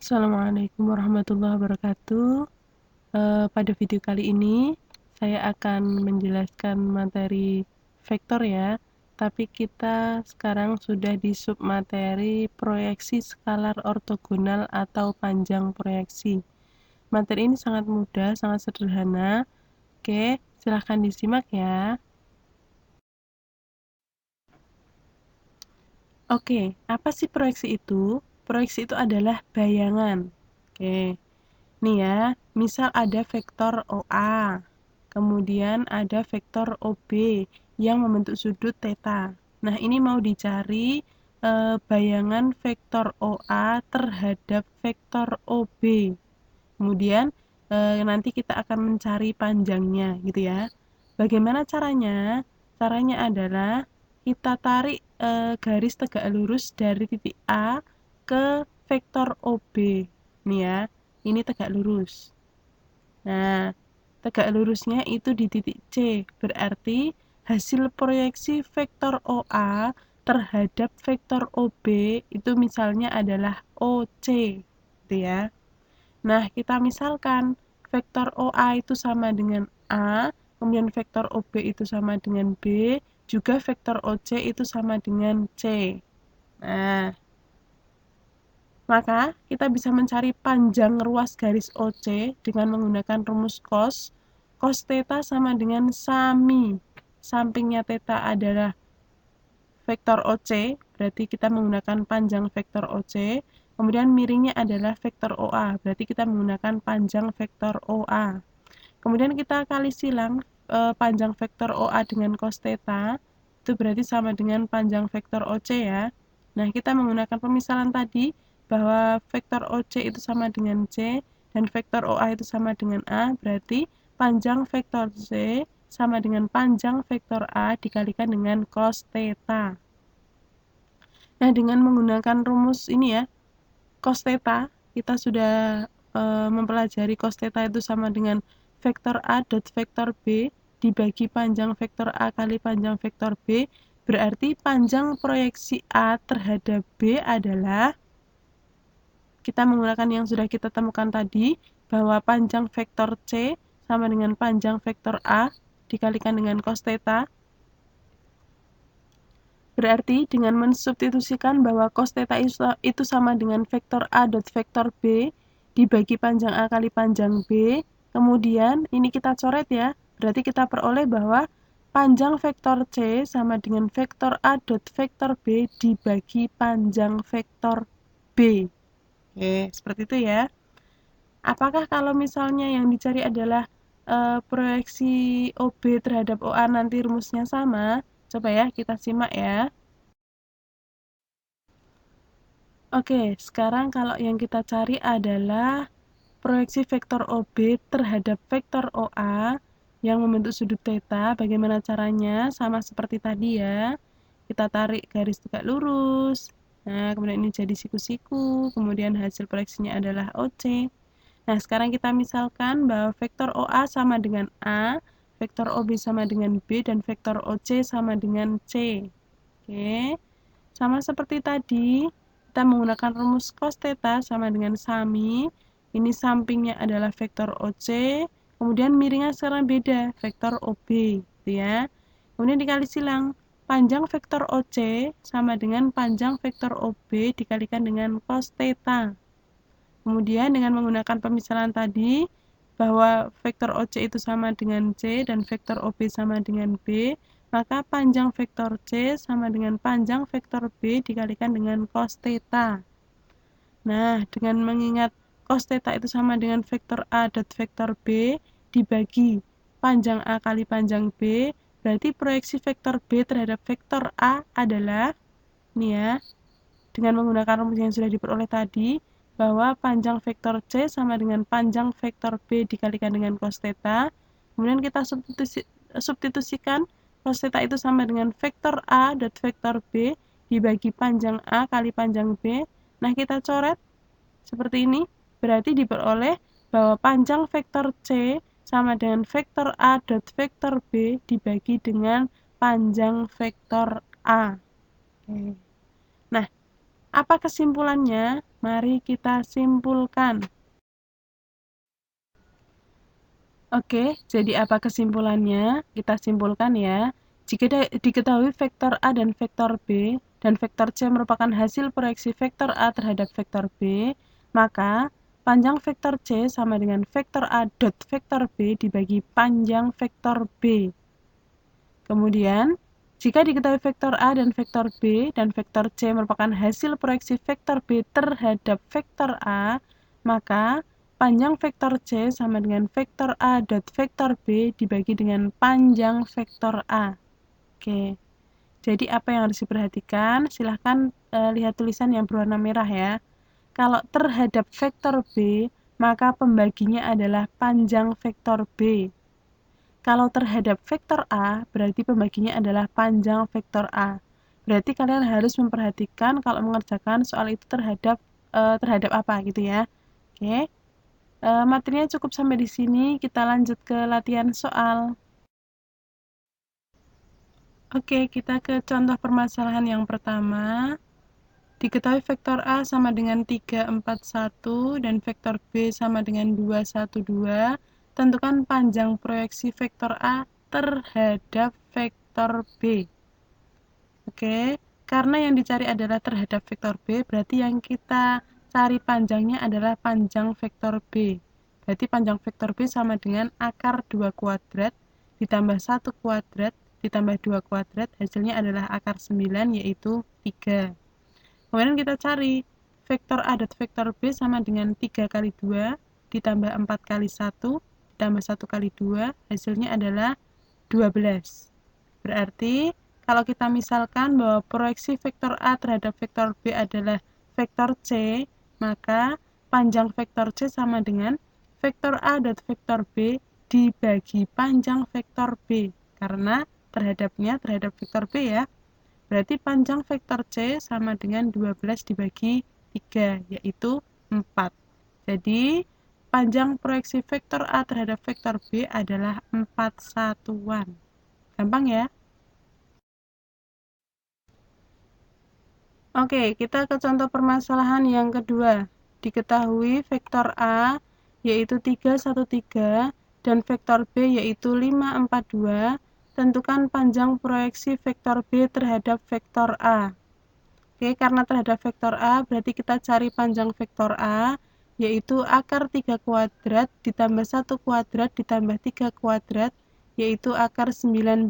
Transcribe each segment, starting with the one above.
Assalamualaikum warahmatullahi wabarakatuh. Pada video kali ini saya akan menjelaskan materi vektor ya. Tapi kita sekarang sudah di submateri proyeksi skalar ortogonal atau panjang proyeksi. Materi ini sangat mudah, sangat sederhana. Oke, silahkan disimak ya. Oke, apa sih proyeksi itu? Proyeksi itu adalah bayangan. Oke. Nih ya, misal ada vektor OA, kemudian ada vektor OB yang membentuk sudut theta. Nah, ini mau dicari bayangan vektor OA terhadap vektor OB. Kemudian nanti kita akan mencari panjangnya gitu ya. Bagaimana caranya? Caranya adalah kita tarik garis tegak lurus dari titik A ke vektor OB. Nih ya, ini tegak lurus. Nah, tegak lurusnya itu di titik C, berarti hasil proyeksi vektor OA terhadap vektor OB itu misalnya adalah OC, gitu ya. Nah, kita misalkan vektor OA itu sama dengan A, kemudian vektor OB itu sama dengan B, juga vektor OC itu sama dengan C. Nah, maka kita bisa mencari panjang ruas garis OC dengan menggunakan rumus cos. Cos theta sama dengan sami. Sampingnya theta adalah vektor OC, berarti kita menggunakan panjang vektor OC. Kemudian miringnya adalah vektor OA, berarti kita menggunakan panjang vektor OA. Kemudian kita kali silang panjang vektor OA dengan cos theta, itu berarti sama dengan panjang vektor OC ya. Nah, kita menggunakan pemisalan tadi bahwa vektor OC itu sama dengan C dan vektor OA itu sama dengan A, berarti panjang vektor C sama dengan panjang vektor A dikalikan dengan cos theta. Nah, dengan menggunakan rumus ini ya, cos theta, kita sudah mempelajari cos theta itu sama dengan vektor A dot vektor B dibagi panjang vektor A kali panjang vektor B, berarti panjang proyeksi A terhadap B adalah, kita menggunakan yang sudah kita temukan tadi, bahwa panjang vektor C sama dengan panjang vektor A dikalikan dengan cos theta. Berarti dengan mensubstitusikan bahwa cos theta itu sama dengan vektor A dot vektor B dibagi panjang A kali panjang B, kemudian ini kita coret ya, berarti kita peroleh bahwa panjang vektor C sama dengan vektor A dot vektor B dibagi panjang vektor B. Oke, seperti itu ya. Apakah kalau misalnya yang dicari adalah proyeksi OB terhadap OA nanti rumusnya sama? Coba ya, kita simak ya. Oke, sekarang kalau yang kita cari adalah proyeksi vektor OB terhadap vektor OA yang membentuk sudut theta. Bagaimana caranya? Sama seperti tadi ya. Kita tarik garis tegak lurus. Nah, kemudian ini jadi siku-siku. Kemudian hasil proyeksinya adalah OC. Nah, sekarang kita misalkan bahwa vektor OA sama dengan A, vektor OB sama dengan B, dan vektor OC sama dengan C. Oke, sama seperti tadi, kita menggunakan rumus cos theta sama dengan sami. Ini sampingnya adalah vektor OC, kemudian miringnya sekarang beda, vektor OB, gitu ya. Kemudian dikali silang, panjang vektor OC sama dengan panjang vektor OB dikalikan dengan cos theta. Kemudian dengan menggunakan pemisalan tadi, bahwa vektor OC itu sama dengan C dan vektor OB sama dengan B, maka panjang vektor C sama dengan panjang vektor B dikalikan dengan cos theta. Nah, dengan mengingat cos theta itu sama dengan vektor A dot vektor B dibagi panjang A kali panjang B, berarti proyeksi vektor B terhadap vektor A adalah, ini ya, dengan menggunakan rumus yang sudah diperoleh tadi, bahwa panjang vektor C sama dengan panjang vektor B dikalikan dengan cos theta. Kemudian kita substitusikan cos theta itu sama dengan vektor A dot vektor B dibagi panjang A kali panjang B. Nah, kita coret seperti ini. Berarti diperoleh bahwa panjang vektor C sama dengan vektor A dot vektor B dibagi dengan panjang vektor A. Oke. Nah, Apa kesimpulannya? Mari kita simpulkan. Oke, jadi apa kesimpulannya? Kita simpulkan ya. Jika diketahui vektor A dan vektor B, dan vektor C merupakan hasil proyeksi vektor A terhadap vektor B, maka panjang vektor C sama dengan vektor A dot vektor B dibagi panjang vektor B. Kemudian, jika diketahui vektor A dan vektor B dan vektor C merupakan hasil proyeksi vektor B terhadap vektor A, maka panjang vektor C sama dengan vektor A dot vektor B dibagi dengan panjang vektor A. Oke, jadi apa yang harus diperhatikan? Silahkan lihat tulisan yang berwarna merah ya. Kalau terhadap vektor B, maka pembaginya adalah panjang vektor B. Kalau terhadap vektor A, berarti pembaginya adalah panjang vektor A. Berarti kalian harus memperhatikan kalau mengerjakan soal itu terhadap apa gitu ya. Oke. Materinya cukup sampai di sini, kita lanjut ke latihan soal. Oke, kita ke contoh permasalahan yang pertama. Diketahui vektor A sama dengan 3, 4, 1 dan vektor B sama dengan 2, 1, 2. Tentukan panjang proyeksi vektor A terhadap vektor B. Oke, karena yang dicari adalah terhadap vektor B, berarti yang kita cari panjangnya adalah panjang vektor B. Berarti panjang vektor B sama dengan akar 2 kuadrat ditambah 1 kuadrat ditambah 2 kuadrat, hasilnya adalah akar 9 yaitu 3. Kemudian kita cari vektor A dot vektor B sama dengan 3 kali 2 ditambah 4 kali 1 ditambah 1 kali 2, hasilnya adalah 12. Berarti kalau kita misalkan bahwa proyeksi vektor A terhadap vektor B adalah vektor C, maka panjang vektor C sama dengan vektor A dot vektor B dibagi panjang vektor B, karena terhadap vektor B ya. Berarti panjang vektor C sama dengan 12 dibagi 3, yaitu 4. Jadi, panjang proyeksi vektor A terhadap vektor B adalah 4 satuan. Gampang ya? Oke, kita ke contoh permasalahan yang kedua. Diketahui vektor A yaitu 3, 1, 3 dan vektor B yaitu 5, 4, 2. Tentukan panjang proyeksi vektor B terhadap vektor A. Oke, karena terhadap vektor A berarti kita cari panjang vektor A yaitu akar 3 kuadrat ditambah 1 kuadrat ditambah 3 kuadrat yaitu akar 19.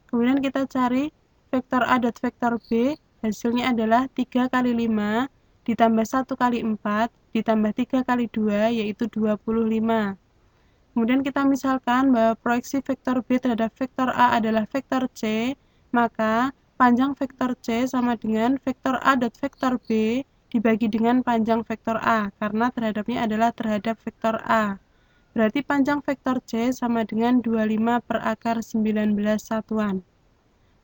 Kemudian kita cari vektor A dot vektor B, hasilnya adalah 3 kali 5 ditambah 1 kali 4 ditambah 3 kali 2 yaitu 25. Kemudian kita misalkan bahwa proyeksi vektor B terhadap vektor A adalah vektor C, maka panjang vektor C sama dengan vektor A dot vektor B dibagi dengan panjang vektor A, karena terhadapnya adalah terhadap vektor A. Berarti panjang vektor C sama dengan 25 per akar 19 satuan.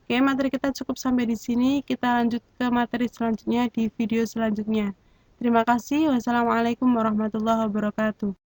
Oke, materi kita cukup sampai di sini. Kita lanjut ke materi selanjutnya di video selanjutnya. Terima kasih. Wassalamualaikum warahmatullahi wabarakatuh.